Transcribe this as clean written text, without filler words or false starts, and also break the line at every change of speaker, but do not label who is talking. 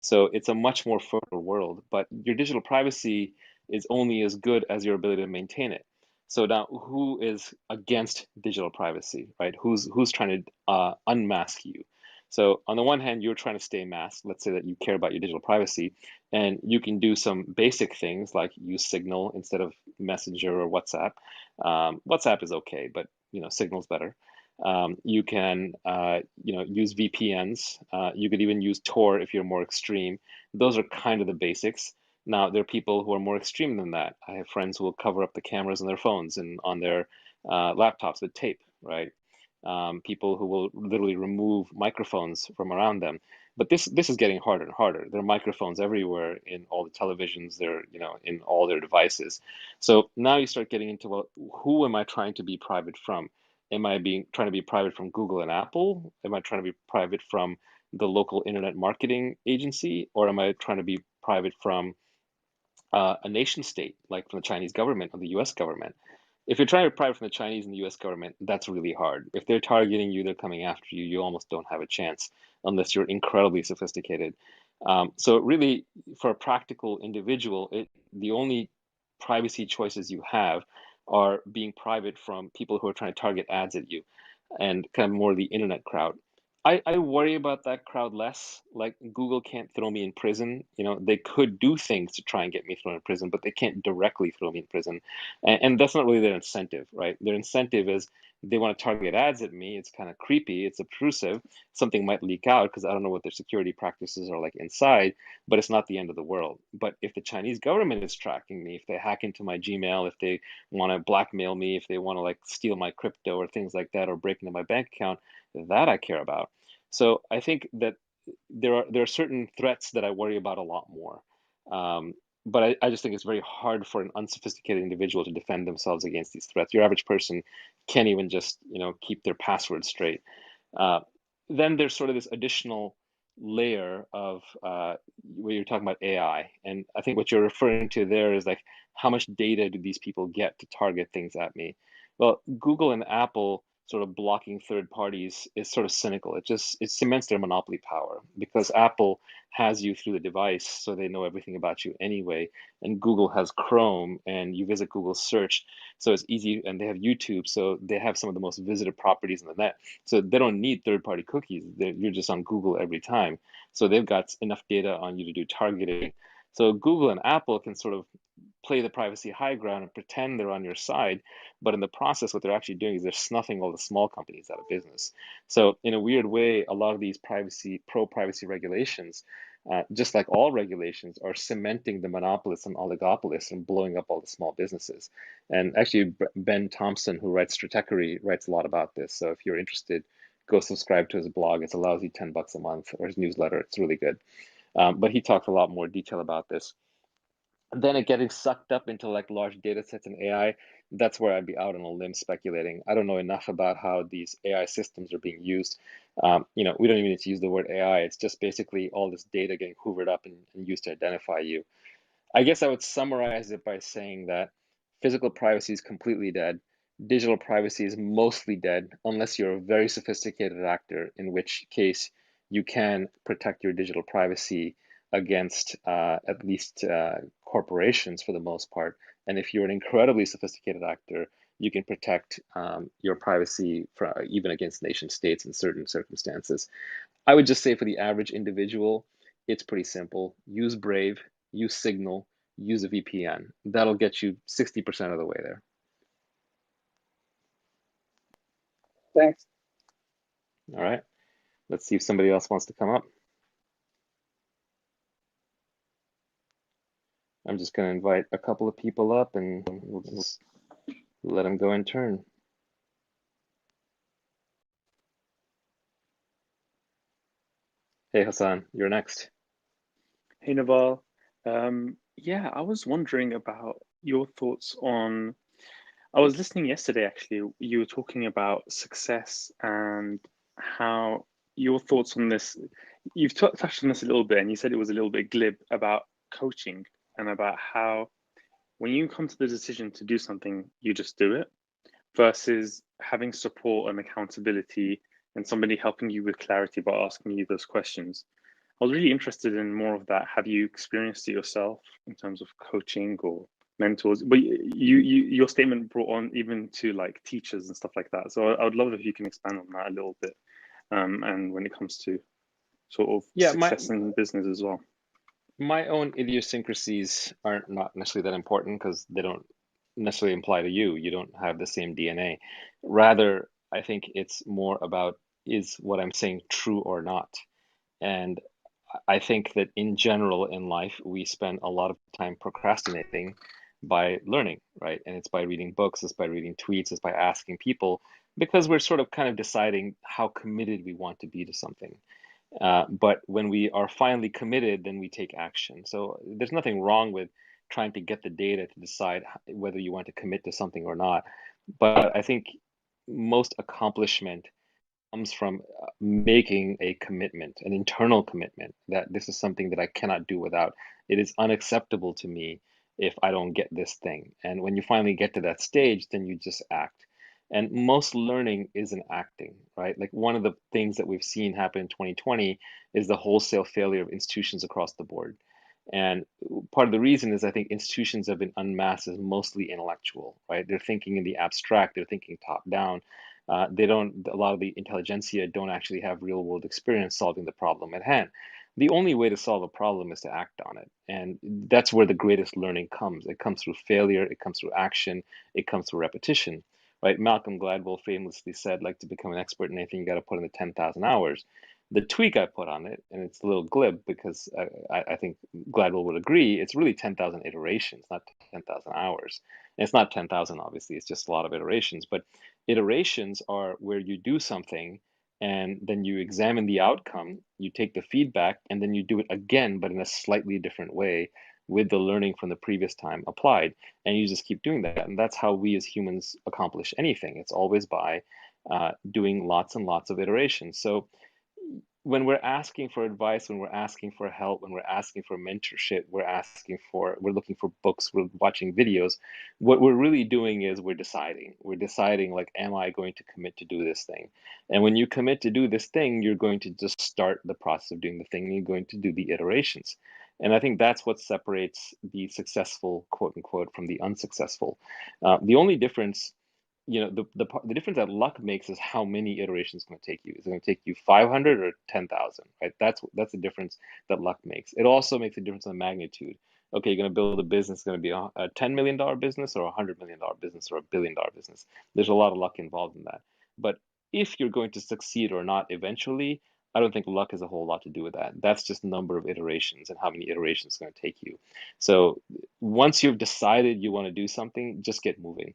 So it's a much more fertile world, but your digital privacy is only as good as your ability to maintain it. So now, who is against digital privacy, right? Who's trying to unmask you? So on the one hand, you're trying to stay masked. Let's say that you care about your digital privacy, and you can do some basic things like use Signal instead of Messenger or WhatsApp. WhatsApp is okay, but Signal's better. You can use VPNs. You could even use Tor if you're more extreme. Those are kind of the basics. Now, there are people who are more extreme than that. I have friends who will cover up the cameras on their phones and on their laptops with tape, right? People who will literally remove microphones from around them. But this is getting harder and harder. There are microphones everywhere in all the televisions. They're, in all their devices. So now you start getting into, well, who am I trying to be private from? Am I being trying to be private from Google and Apple? Am I trying to be private from the local internet marketing agency, or am I trying to be private from a nation state, like from the Chinese government or the U.S. government? If you're trying to be private from the Chinese and the U.S. government, that's really hard. If they're targeting you, they're coming after you. You almost don't have a chance unless you're incredibly sophisticated. So really, for a practical individual, the only privacy choices you have are being private from people who are trying to target ads at you and kind of more the internet crowd. I worry about that crowd less. Like Google can't throw me in prison. They could do things to try and get me thrown in prison, but they can't directly throw me in prison. And that's not really their incentive, right? Their incentive is they want to target ads at me. It's kind of creepy. It's obtrusive. Something might leak out because I don't know what their security practices are like inside, but it's not the end of the world. But if the Chinese government is tracking me, if they hack into my Gmail, if they want to blackmail me, if they want to like steal my crypto or things like that, or break into my bank account, that I care about. So I think that there are certain threats that I worry about a lot more. But I just think it's very hard for an unsophisticated individual to defend themselves against these threats. Your average person can't even just, keep their password straight. Uh, then there's sort of this additional layer of where you're talking about AI. And I think what you're referring to there is like, how much data do these people get to target things at me? Well, Google and Apple sort of blocking third parties is sort of cynical. It cements their monopoly power because Apple has you through the device, so they know everything about you anyway. And Google has Chrome, and you visit Google search, so it's easy. And they have YouTube, so they have some of the most visited properties on the net. So they don't need third-party cookies. You're just on Google every time. So they've got enough data on you to do targeting. So Google and Apple can sort of play the privacy high ground and pretend they're on your side, but in the process, what they're actually doing is they're snuffing all the small companies out of business. So in a weird way, a lot of these pro-privacy regulations, just like all regulations, are cementing the monopolists and oligopolists and blowing up all the small businesses. And actually, Ben Thompson, who writes Stratechery, writes a lot about this. So if you're interested, go subscribe to his blog. It's a lousy $10 a month, or his newsletter. It's really good. But he talks a lot more detail about this. And then it getting sucked up into like large data sets and AI, that's where I'd be out on a limb speculating. I don't know enough about how these AI systems are being used. We don't even need to use the word AI. It's just basically all this data getting hoovered up and used to identify you. I guess I would summarize it by saying that physical privacy is completely dead. Digital privacy is mostly dead unless you're a very sophisticated actor, in which case you can protect your digital privacy against at least corporations for the most part. And if you're an incredibly sophisticated actor, you can protect your privacy even against nation states in certain circumstances. I would just say for the average individual, it's pretty simple. Use Brave, use Signal, use a VPN. That'll get you 60% of the way there.
Thanks.
All right. Let's see if somebody else wants to come up. I'm just going to invite a couple of people up and we'll just let them go in turn. Hey, Hassan, you're next.
Hey, Naval. Yeah, I was wondering about your thoughts on. I was listening yesterday, actually. You were talking about success and how your thoughts on this. You've touched on this a little bit, and you said it was a little bit glib about coaching and about how when you come to the decision to do something, you just do it versus having support and accountability and somebody helping you with clarity by asking you those questions. I was really interested in more of that. Have you experienced it yourself in terms of coaching or mentors? But your statement brought on even to like teachers and stuff like that. So I would love if you can expand on that a little bit. And when it comes to sort of
Yeah,
success in business as well.
my own idiosyncrasies are not necessarily that important because they don't necessarily apply to you. You don't have the same DNA. Rather, I think it's more about, is what I'm saying true or not? And I think that in general in life, we spend a lot of time procrastinating by learning, right? And it's by reading books, it's by reading tweets, it's by asking people, because we're sort of kind of deciding how committed we want to be to something. But when we are finally committed, then we take action. So there's nothing wrong with trying to get the data to decide whether you want to commit to something or not. But I think most accomplishment comes from making a commitment, an internal commitment that this is something that I cannot do without. It is unacceptable to me if I don't get this thing. And when you finally get to that stage, then you just act. And most learning isn't acting, right? Like one of the things that we've seen happen in 2020 is the wholesale failure of institutions across the board. And part of the reason is I think institutions have been unmasked as mostly intellectual, right? They're thinking in the abstract, they're thinking top down. They don't, a lot of the intelligentsia don't actually have real world experience solving the problem at hand. The only way to solve a problem is to act on it. And that's where the greatest learning comes. It comes through failure, it comes through action, it comes through repetition, right? Malcolm Gladwell famously said, like to become an expert in anything, you got to put in the 10,000 hours. The tweak I put on it, and it's a little glib because I think Gladwell would agree, it's really 10,000 iterations, not 10,000 hours. And it's not 10,000, obviously, it's just a lot of iterations. But iterations are where you do something and then you examine the outcome, you take the feedback, and then you do it again, but in a slightly different way with the learning from the previous time applied. And you just keep doing that. And that's how we as humans accomplish anything. It's always by doing lots and lots of iterations. So when we're asking for advice, when we're asking for help, when we're asking for mentorship, we're looking for books, we're watching videos, what we're really doing is we're deciding. We're deciding, like, am I going to commit to do this thing? And when you commit to do this thing, you're going to just start the process of doing the thing, and you're going to do the iterations. And I think that's what separates the successful, quote unquote, from the unsuccessful. The only difference, the difference that luck makes is how many iterations it's going to take you. Is it going to take you 500 or 10,000, right? That's the difference that luck makes. It also makes a difference in magnitude. Okay, you're going to build a business, going to be a $10 million business or a $100 million business or a $1 billion business. There's a lot of luck involved in that. But if you're going to succeed or not eventually, I don't think luck has a whole lot to do with that. That's just number of iterations and how many iterations it's going to take you. So once you've decided you want to do something, just get moving.